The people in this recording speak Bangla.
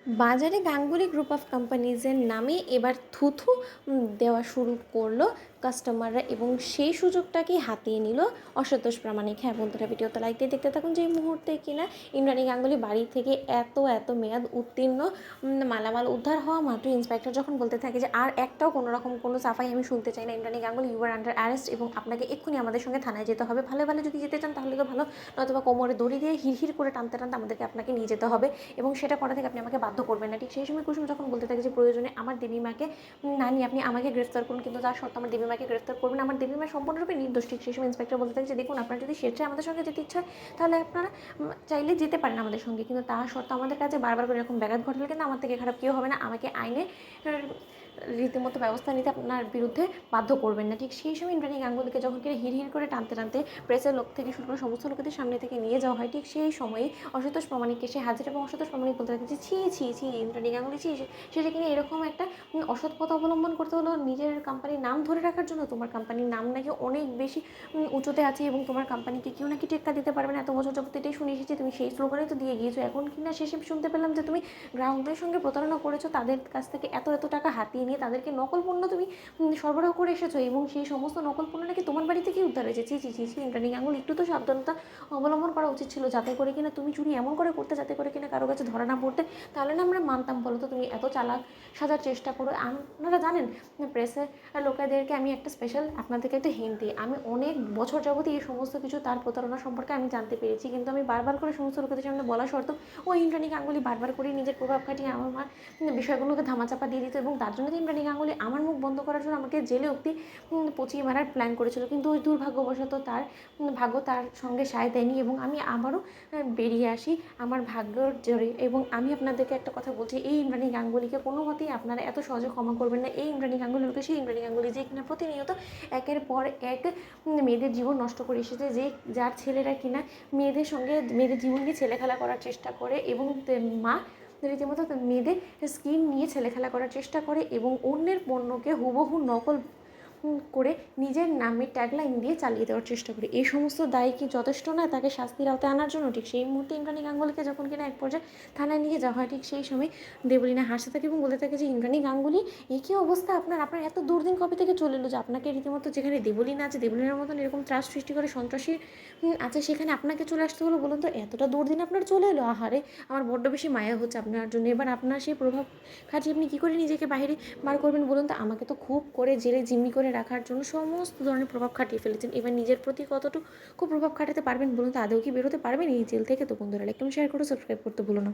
বাজারে গাঙ্গুলি গ্রুপ অফ কোম্পানিজের নামে এবার থুথু দেওয়া শুরু করলো কাস্টমাররা, এবং সেই সুযোগটাকেই হাতিয়ে নিল অসন্তোষ প্রামাণিক। হ্যাঁ বন্ধুরা, ভিডিওতে লাইক দিয়ে দেখতে থাকুন। যে মুহূর্তে কিনা ইন্দ্রাণী গাঙ্গুলি বাড়ি থেকে এত মেয়াদ উত্তীর্ণ মালামাল উদ্ধার হওয়া মাত্র ইন্সপেক্টর যখন বলতে থাকে যে আর একটাও কোনো রকম কোনো সাফাই আমি শুনতে চাই না, Indrani Ganguly you are under arrest, এবং আপনাকে এক্ষুনি আমাদের সঙ্গে থানায় যেতে হবে। ভালো ভালো যদি যেতে চান তাহলে তো ভালো, নয়তোবা কোমরে দড়ি দিয়ে হিড় করে টানতে টানতে আমাদেরকে আপনাকে নিয়ে যেতে হবে, এবং সেটা করা থেকে আপনি আমাকে বাধ্য করবেন না। ঠিক সেই সময় কুসুম যখন বলতে থাকে যে প্রয়োজনে আমার দেবীমাকে না নিয়ে আপনি আমাকে গ্রেফতার করুন, কিন্তু তার সত্ত্বেও আমার দেবীমাকে গ্রেফতার করবেন, আমার দেবীমা সম্পূর্ণরূপে নির্দোষ। ঠিক সেই সময় ইন্সপেক্টর বলতে থাকে যে দেখুন, আপনার যদি স্বেচ্ছায় আমাদের সঙ্গে যেতে ইচ্ছা হয় তাহলে আপনারা চাইলে যেতে পারেন আমাদের সঙ্গে, কিন্তু তা সত্ত্বেও আমাদের কাছে বারবার করে এরকম ব্যাঘাত ঘটালে কিন্তু আমার থেকে খারাপ কেউ হবে না, আমাকে আইনে রীতিমতো ব্যবস্থা নিতে আপনার বিরুদ্ধে বাধ্য করবেন না। ঠিক সেই সময় ইন্দ্রাণী গাঙ্গুলিকে যখন কিনা হিড় করে টানতে টানতে প্রেসের লোক থেকে শুরু করে সমস্ত লোকেদের সামনে থেকে নিয়ে যাওয়া হয়, ঠিক সেই সময়ই অসন্তোষ প্রামাণিককে সে হাজির, এবং অসন্তোষ প্রামাণিক বলতে থাকে যে ছি ইন্দ্রাণী গাঙ্গুলি ছি, সেটা কিনা এরকম একটা অসৎ পথ অবলম্বন করতে হলো নিজের কোম্পানির নাম ধরে রাখার জন্য। তোমার কোম্পানির নাম নাকি অনেক বেশি উঁচুতে আছে, এবং তোমার কোম্পানিকে কেউ নাকি টেক্কা দিতে পারবে না, এত বছর যাবত এটাই শুনে এসেছি, তুমি সেই স্লোগানই তো দিয়ে গিয়েছো। এখন কিনা শেষে শুনতে পেলাম যে তুমি গ্রাহকদের সঙ্গে প্রতারণা করেছো, তাদের কাছ থেকে এত টাকা হাতিয়ে নিয়ে তাদেরকে নকল পণ্য তুমি সরবরাহ করে এসেছো, এবং সেই সমস্ত নকল পণ্য নাকি তোমার বাড়ি থেকেই উদ্ধার হয়েছে। ছি ইন্দ্রাণী গাঙ্গুলি, একটু তো সাবধানতা অবলম্বন করা উচিত ছিল, যাতে করে কিনা তুমি চুরি এমন করে করতে যাতে করে কিনা কারো কাছে ধরা না পড়তে, তাহলে না আমরা মানতাম। বলো তো, তুমি এত চালাক সাজার চেষ্টা করো। আপনারা জানেন প্রেসের লোকেদেরকে আমি একটা স্পেশাল আপনাদেরকে একটা হিন্ট দিই, আমি অনেক বছর যাবতই এই সমস্ত কিছু তার প্রতারণা সম্পর্কে আমি জানতে পেরেছি, কিন্তু আমি বারবার করে সমস্ত লোকেদের সামনে বলা সত্ত্বেও ওই ইন্দ্রাণী গাঙ্গুলি বারবার করেই নিজের প্রভাব খাটিয়ে আমার বিষয়গুলোকে ধামাচাপা দিয়ে দিত, এবং তার জন্য ইন্দ্রাণী গাঙ্গুলি আমার মুখ বন্ধ করার জন্য আমাকে জেলে অবধি পচিয়ে মারার প্ল্যান করেছিল, কিন্তু ওই দুর্ভাগ্যবশত তার ভাগ্য তার সঙ্গে সায় দেয়নি, এবং আমি আবারও বেরিয়ে আসি আমার ভাগ্যর জোরে। এবং আমি আপনাদেরকে একটা কথা বলছি, এই ইন্দ্রাণী গাঙ্গুলিকে কোনো মতেই আপনারা এত সহজে ক্ষমা করবেন না। এই ইন্দ্রাণী গাঙ্গুলি লোকে সেই ইন্দ্রাণী গাঙ্গুলি যে কিনা প্রতিনিয়ত একের পর এক মেয়েদের জীবন নষ্ট করে এসেছে, যে যার ছেলেরা কিনা মেয়েদের সঙ্গে মেয়েদের জীবন নিয়ে ছেলেখেলা করার চেষ্টা করে, এবং মা রীতিমতো মেয়েদের স্কিন নিয়ে ছেলেখেলা করার চেষ্টা করে, এবং অন্যের পণ্যকে হুবহু নকল করে নিজের নামে ট্যাগলাইন দিয়ে চালিয়ে দেওয়ার চেষ্টা করে। এই সমস্ত দায় কি যথেষ্ট নয় তাকে শাস্তির আওতায় আনার জন্য? ঠিক সেই মুহূর্তে ইন্দ্রাণী গাঙ্গুলিকে যখন কিনা এক পর্যায়ে থানায় নিয়ে যাওয়া হয়, ঠিক সেই সময় দেবলীনা হাসতে থাকে এবং বলতে থাকে যে ইন্দ্রাণী গাঙ্গুলি, এই কী অবস্থা আপনার এত দুর্দিন কবে থেকে চলে এলো যে আপনাকে রীতিমতো যেখানে দেবলীনা আছে, দেবলীনার মতন এরকম ত্রাস সৃষ্টি করে সন্ত্রাসী আছে, সেখানে আপনাকে চলে আসতে হলো? বলুন তো, এতটা দুর্দিন আপনার চলে এলো? আহারে, আমার বড্ড বেশি মায়া হচ্ছে আপনার জন্য। এবার আপনার সেই প্রভাব খাটিয়ে আপনি কী করে নিজেকে বাইরে বার করবেন বলুন তো? আমাকে তো খুব করে জেলে জিম্মি করে রাখার জন্য সমস্ত ধরনের প্রভাব খাটিয়ে ফেলেছেন, এবার নিজের প্রতি কতটুকু প্রভাব খাটাতে পারবেন বলুন তো? আদৌ কি বেরোতে পারবেন এই জেল থেকে? তো বন্ধুরা, লাইক কমেন্ট শেয়ার করে সাবস্ক্রাইব করতে ভুলো না।